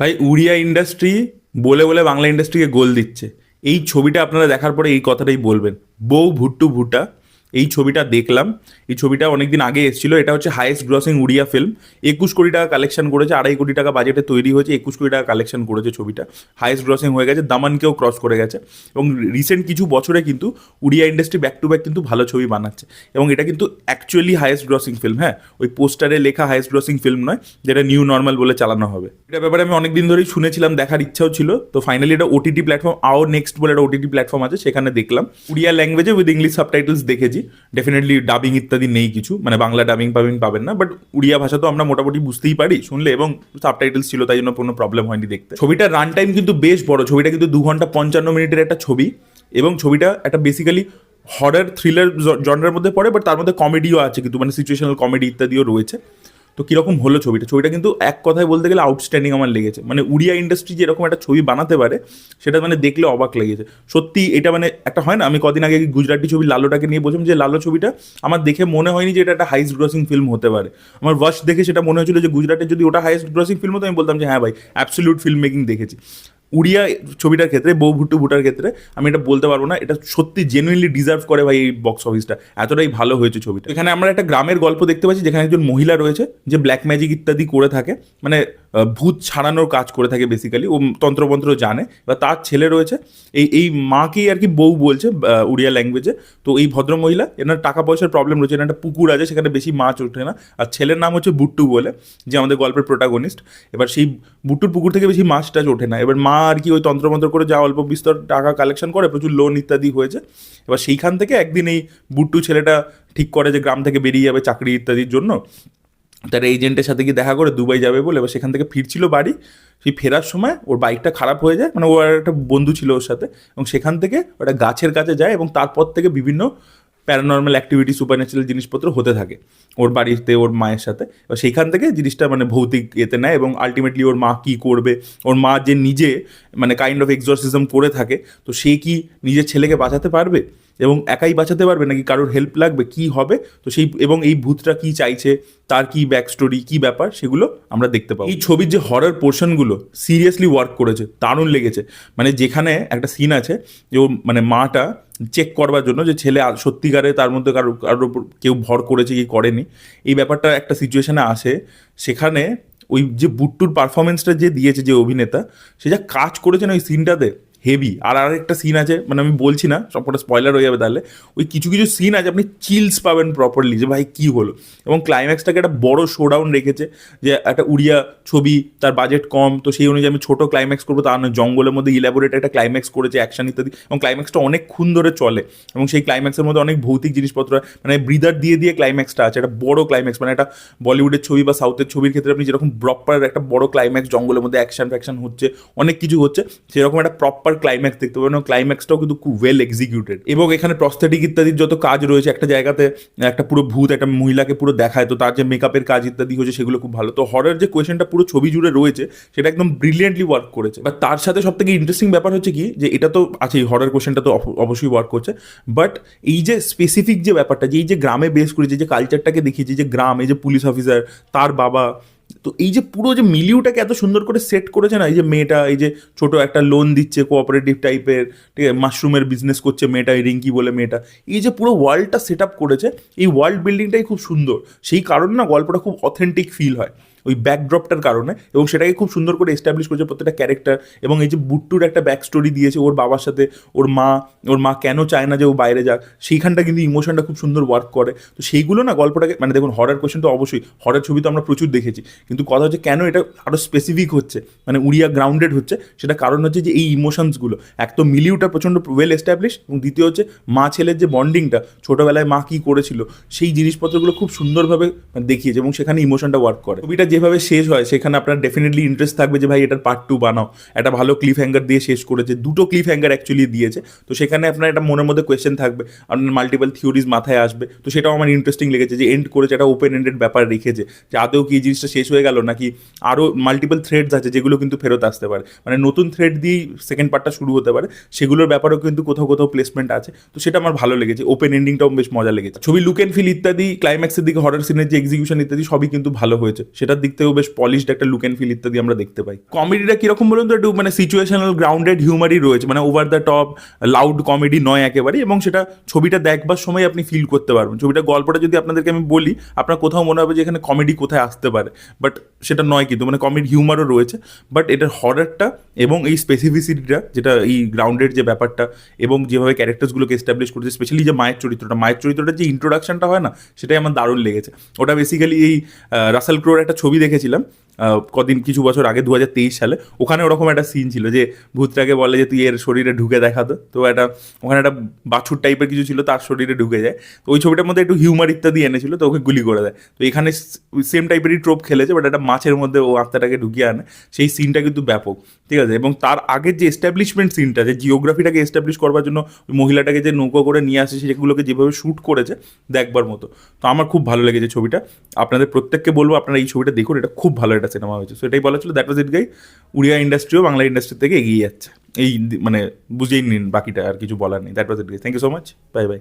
ভাই উড়িয়া ইন্ডাস্ট্রি বলে বলে বাংলা ইন্ডাস্ট্রিকে গোল দিচ্ছে। এই ছবিটা আপনারা দেখার পরে এই কথাটাই বলবেন, বউ ভুট্টু ভুটা। এই ছবিটা দেখলাম, এই ছবিটা অনেকদিন আগে এসেছিল। এটা হচ্ছে হাইয়েস্ট গ্রসিং উড়িয়া ফিল্ম। 21 কোটি টাকা কালেকশন করেছে, 2.5 কোটি টাকা বাজেটে তৈরি হয়েছে, 21 কোটি টাকা কালেকশন করেছে ছবিটা। হাইয়েস্ট গ্রসিং হয়ে গেছে, দামানকেও ক্রস করে গেছে। এবং রিসেন্ট কিছু বছরে কিন্তু উড়িয়া ইন্ডাস্ট্রি ব্যাক টু ব্যাক কিন্তু ভালো ছবি বানাচ্ছে। এবং এটা কিন্তু অ্যাকচুয়ালি হাইয়েস্ট গ্রসিং ফিল্ম, হ্যাঁ, ওই পোস্টারে লেখা হাইয়েস্ট গ্রসিং ফিল্ম নয়, যেটা নিউ নর্মাল বলে চালানো হবে। এটা ব্যাপারে আমি অনেকদিন ধরেই শুনেছিলাম, দেখার ইচ্ছাও ছিল। তো ফাইনালি এটা ওটিটি প্ল্যাটফর্ম আও নেক্সট বলে একটা ওটিটি প্ল্যাটফর্ম আছে, সেখানে দেখলাম। উড়িয়া ল্যাঙ্গুয়েজে উইথ ইংলিশ সাবটাইটেলস দেখেছি। ডেফিনেটলি ডাবিং ইত্যাদি নেই কিছু, মানে বাংলা ডাবিং পাবিং পাবেন না, বাট উড়িয়া ভাষা তো আমরা মোটামুটি বুঝতেই পারি শুনলে, এবং সাবটাইটেলস ছিল, তাই জন্য কোনো প্রবলেম হয়নি দেখতে। ছবিটার রান টাইম কিন্তু বেশ বড়, ছবিটা কিন্তু 2 ঘন্টা 55 মিনিটের একটা ছবি। এবং ছবিটা একটা বেসিক্যালি হরার থ্রিলার জনরের মধ্যে পড়ে, বাট তার মধ্যে কমেডিও আছে কিন্তু, মানে সিচুয়েশনাল কমেডি ইত্যাদিও রয়েছে। তো কীরকম হলো ছবিটা? ছবিটা কিন্তু এক কথায় বলতে গেলে আউটস্ট্যান্ডিং আমার লেগেছে। মানে উড়িয়া ইন্ডাস্ট্রি যে এরকম একটা ছবি বানাতে পারে, সেটা মানে দেখলে অবাক লেগেছে সত্যি। এটা মানে একটা হয় না, আমি কদিন আগে গুজরাটি ছবি লালোটাকে নিয়ে বলছিলাম যে লালো ছবিটা আমার দেখে মনে হয়নি যে এটা একটা হাইস্ট গ্রসিং ফিল্ম হতে পারে। আমার ওয়াশ দেখে সেটা মনে হয়েছিল যে গুজরাটের যদি ওটা হাইস্ট গ্রসিং ফিল্ম হতো, আমি বলতাম যে হ্যাঁ ভাই, অ্যাবসলিউট ফিল্ম মেকিং দেখেছি। উড়িয়া ছবিটার ক্ষেত্রে, বউ ভুট্টু ভুটার ক্ষেত্রে আমি এটা বলতে পারবো না, এটা সত্যি জেনুইনলি ডিজার্ভ করে ভাই এই বক্স অফিসটা। এতটাই ভালো হয়েছে ছবিটা। এখানে আমরা একটা গ্রামের গল্প দেখতে পাচ্ছি, যেখানে একজন মহিলা রয়েছে যে ব্ল্যাক ম্যাজিক ইত্যাদি করে থাকে, মানে ভূত ছাড়ানোর কাজ করে থাকে বেসিক্যালি। ও তন্ত্রমন্ত্র জানে। এবার তার ছেলে রয়েছে, এই মাকেই আর কি বউ বলছে উড়িয়া ল্যাঙ্গুয়েজে। তো এই ভদ্র মহিলা, এনার টাকা পয়সার প্রবলেম রয়েছে, এনার একটা পুকুর আছে, সেখানে বেশি মাছ ওঠে না। আর ছেলের নাম হচ্ছে বুট্টু বলে, যে আমাদের গল্পের প্রোটাগনিস্ট। এবার সেই বুট্টুর পুকুর থেকে বেশি মাছ টাছ ওঠে না। এবার মা আর কি ওই তন্ত্রমন্ত্র করে যা অল্প বিস্তর টাকা কালেকশন করে, প্রচুর লোন ইত্যাদি হয়েছে। এবার সেইখান থেকে একদিন এই বুট্টু ছেলেটা ঠিক করে যে গ্রাম থেকে বেরিয়ে যাবে চাকরি ইত্যাদির জন্য। তার এজেন্টের সাথে গিয়ে দেখা করে দুবাই যাবে বলে। এবার সেখান থেকে ফিরছিল বাড়ি, সেই ফেরার সময় ওর বাইকটা খারাপ হয়ে যায়। মানে ওর একটা বন্ধু ছিল ওর সাথে, এবং সেখান থেকে ওটা গাছের কাছে যায়, এবং তারপর থেকে বিভিন্ন প্যারানর্মাল অ্যাক্টিভিটি, সুপারন্যাচুরাল জিনিসপত্র হতে থাকে ওর বাড়িতে, ওর মায়ের সাথে। এবার সেইখান থেকে জিনিসটা মানে ভৌতিক এতে নেয়, এবং আলটিমেটলি ওর মা কী করবে, ওর মা যে নিজে মানে কাইন্ড অফ এক্সরসিজম করে থাকে, তো সে কি নিজের ছেলেকে বাঁচাতে পারবে, এবং একাই বাঁচাতে পারবে নাকি কারোর হেল্প লাগবে, কি হবে। তো সেই, এবং এই ভূতটা কি চাইছে, তার কি ব্যাক স্টোরি, কী ব্যাপার, সেগুলো আমরা দেখতে পাবো। এই ছবির যে হরর পোর্শনগুলো সিরিয়াসলি ওয়ার্ক করেছে, দারুণ লেগেছে। মানে যেখানে একটা সিন আছে যে ও মানে মাটা চেক করবার জন্য যে ছেলে সত্যিকারে তার মধ্যে কারোর উপর কেউ ভর করেছে কি করেনি, এই ব্যাপারটা একটা সিচুয়েশানে আসে। সেখানে ওই যে বুট্টুর পারফরমেন্সটা যে দিয়েছে যে অভিনেতা, সে যা কাজ করেছেন ওই সিনটাতে, হেভি। আর আরেকটা সিন আছে, মানে আমি বলছি না, সবকটা স্পয়লার হয়ে যাবে তাহলে। ওই কিছু কিছু সিন আছে, আপনি চিলস পাবেন প্রপারলি, যে ভাই কী হলো। এবং ক্লাইম্যাক্সটাকে একটা বড় শোডাউন রেখেছে, যে একটা উড়িয়া ছবি, তার বাজেট কম, তো সেই অনুযায়ী আমি ছোটো ক্লাইম্যাক্স করবো তা নয়, জঙ্গলের মধ্যে ইলাবোরেট একটা ক্লাইম্যাক্স করেছে, অ্যাকশন ইত্যাদি। এবং ক্লাইম্যাক্সটা অনেকক্ষণ ধরে চলে, এবং সেই ক্লাইম্যাক্সের মধ্যে অনেক ভৌতিক জিনিসপত্র, মানে ব্রিদার দিয়ে দিয়ে ক্লাইম্যাক্সটা আছে, একটা বড় ক্লাইম্যাক্স। মানে একটা বলিউডের ছবি বা সাউথের ছবির ক্ষেত্রে আপনি যেরকম প্রপার একটা বড় ক্লাইম্যাক্স, জঙ্গলের মধ্যে অ্যাকশন ফ্যাকশন হচ্ছে, অনেক কিছু হচ্ছে, সেরকম একটা প্রপার ক্লাইম্যাক্স দেখতে পাবেন। ক্লাইম্যাক্সটাও কিন্তু খুব ওয়েল এক্সিকিউটেড, এবং এখানে প্রস্থেটিক ইত্যাদির যত কাজ রয়েছে, একটা জায়গাতে একটা পুরো ভূত একটা মহিলাকে পুরো দেখায়, তো তার যে মেকআপের কাজ ইত্যাদি হচ্ছে, সেগুলো খুব ভালো। তো হরর যে কোয়েশনটা পুরো ছবি জুড়ে রয়েছে, সেটা একদম ব্রিলিয়েন্টলি ওয়ার্ক করেছে। বাট তার সাথে সব থেকে ইন্টারেস্টিং ব্যাপার হচ্ছে কি, যে এটা তো আছেই, হরর কোয়েশনটা তো অবশ্যই ওয়ার্ক করছে, বাট এই যে স্পেসিফিক যে ব্যাপারটা, যে এই যে গ্রামে বেস করেছে, যে কালচারটাকে দেখিয়েছে, যে গ্রাম, এই যে পুলিশ অফিসার, তার বাবা, তো এই যে পুরো যে মিলিউটাকে এত সুন্দর করে সেট করেছে না, এই যে মেয়েটা এই যে ছোট একটা লোন দিচ্ছে কোঅপারেটিভ টাইপের, ঠিক আছে, মাশরুমের বিজনেস করছে মেয়েটা, এই রিঙ্কি বলে মেয়েটা, এই যে পুরো ওয়ার্ল্ডটা সেট আপ করেছে, এই ওয়ার্ল্ড বিল্ডিংটাই খুব সুন্দর। সেই কারণে না গল্পটা খুব অথেন্টিক ফিল হয় ওই ব্যাকড্রপটার কারণে, এবং সেটাকে খুব সুন্দর করে এস্টাবলিশ করেছে প্রত্যেকটা ক্যারেক্টার। এবং এই যে বুট্টুর একটা ব্যাক স্টোরি দিয়েছে, ওর বাবার সাথে ওর মা কেন চায় না যে ও বাইরে যাক, সেইখানটা কিন্তু ইমোশনটা খুব সুন্দর ওয়ার্ক করে। তো সেইগুলো না গল্পটাকে, মানে দেখুন হরর কোয়েশ্চেন তো অবশ্যই, হরর ছবি তো আমরা প্রচুর দেখেছি, কিন্তু কথা হচ্ছে কেন এটা আরও স্পেসিফিক হচ্ছে, মানে উড়িয়া গ্রাউন্ডেড হচ্ছে, সেটা কারণ হচ্ছে যে এই ইমোশনসগুলো এক তো মিলিউটা প্রচণ্ড ওয়েল এস্টাবলিশ, এবং দ্বিতীয় হচ্ছে মা ছেলের যে বন্ডিংটা, ছোটোবেলায় মা কী করেছিল, সেই জিনিসপত্রগুলো খুব সুন্দরভাবে দেখিয়েছে, এবং সেখানে ইমোশনটা ওয়ার্ক করে। ছবিটা যেভাবে শেষ হয়, সেখানে আপনার ডেফিনেটলি ইন্টারেস্ট থাকবে যে ভাই এটার পার্ট 2 বানাও। একটা ভালো ক্লিফ হ্যাঙ্গার দিয়ে শেষ করেছে, দুটো ক্লিফ হ্যাঙ্গার অ্যাকচুয়ালি দিয়েছে। তো সেখানে আপনার একটা মনের মধ্যে কোয়েশ্চেন থাকবে, আপনার মাল্টিপল থিওরিজ মাথায় আসবে। তো সেটাও আমার ইন্টারেস্টিং লেগেছে, যে এন্ড করেছে একটা ওপেন এন্ডেড ব্যাপার রেখেছে, যে আদৌ কি এই জিনিসটা শেষ হয়ে গেল, নাকি আরও মাল্টিপল থ্রেডস আছে যেগুলো কিন্তু ফেরত আসতে পারে, মানে নতুন থ্রেড দিয়েই সেকেন্ড পার্টটা শুরু হতে পারে, সেগুলোর ব্যাপারেও কিন্তু কোথাও কোথাও প্লেসমেন্ট আছে। তো সেটা আমার ভালো লেগেছে, ওপেন এন্ডিংটাও বেশ মজা লেগেছে। ছবি লুক অ্যান্ড ফিল ইত্যাদি, ক্লাইম্যাক্সের দিকে হরর সিনের যে এক্সিকিউশন ইত্যাদি সবই কিন্তু ভালো হয়েছে, সেটার দিক দিক থেকেও বেশ পলিশড একটা লুক অ্যান্ড ফিল ইত্যাদি আমরা দেখতে পাই। কমেডিটা কিরকম বলুন তো, একটু মানে সিচুয়েশনাল গ্রাউন্ডেড হিউমারই রয়েছে, মানে over the top loud comedy নয় একেবারে, এবং সেটা ছবিটা দেখবার সময় আপনি ফিল করতে পারবেন। ছবিটা গল্পটা যদি আপনাদেরকে আমি বলি, আপনার কোথাও মনে হবে যে এখানে কমেডি কোথায় আসতে পারে, বাট সেটা নয়, কিন্তু মানে কমেডি হিউমারও রয়েছে, বাট এটার হররটা এবং এই স্পেসিফিসিটিটা, যেটা এই গ্রাউন্ডেড যে ব্যাপারটা এবং যেভাবে ক্যারেক্টার্সগুলোকে এস্টাবলিশ করেছে, স্পেশালি যে মায়ের চরিত্রটার যে ইন্ট্রোডাকশনটা হয় না, সেটাই আমার দারুণ লেগেছে। ওটা বেসিক্যালি এই রাসেল ক্রোর একটা ছবি দেখেছিলাম কিছু বছর আগে, 2023 সালে। ওখানে ওরকম একটা সিন ছিল যে ভূতটাকে বলে যে তুই এর শরীরে ঢুকে দেখাতো, তো ওখানে একটা বাছুর টাইপের কিছু ছিল, তার শরীরে ঢুকে যায়। তো ওই ছবিটার মধ্যে একটু হিউমার ইত্যাদি এনেছিল, তো ওকে গুলি করে দেয়। তো এখানে সেম টাইপেরই ট্রোপ খেলেছে, বাট একটা মাছের মধ্যে ও আত্মাটাকে ঢুকিয়ে আনে, সেই সিনটা কিন্তু ব্যাপক, ঠিক আছে। এবং তার আগের যে এস্টাবলিশমেন্ট সিনটা, যে জিওগ্রাফিটাকে এস্টাবলিশ করবার জন্য ওই মহিলাটাকে যে নৌকো করে নিয়ে আসে, সেগুলোকে যেভাবে শ্যুট করেছে দেখবার মতো। তো আমার খুব ভালো লেগেছে ছবিটা। আপনাদের প্রত্যেককে বলবো আপনারা এই ছবিটা দেখুন, এটা খুব ভালো একটা সিনেমা হয়েছে। সো এটাই বলা ছিল, that was it guy. Odia ইন্ডাস্ট্রিও বাংলা ইন্ডাস্ট্রি থেকে এগিয়ে যাচ্ছে, এই মানে বুঝেই নিন, বাকিটা আর কিছু বলার নেই। That was it guy. Thank you so much, bye by.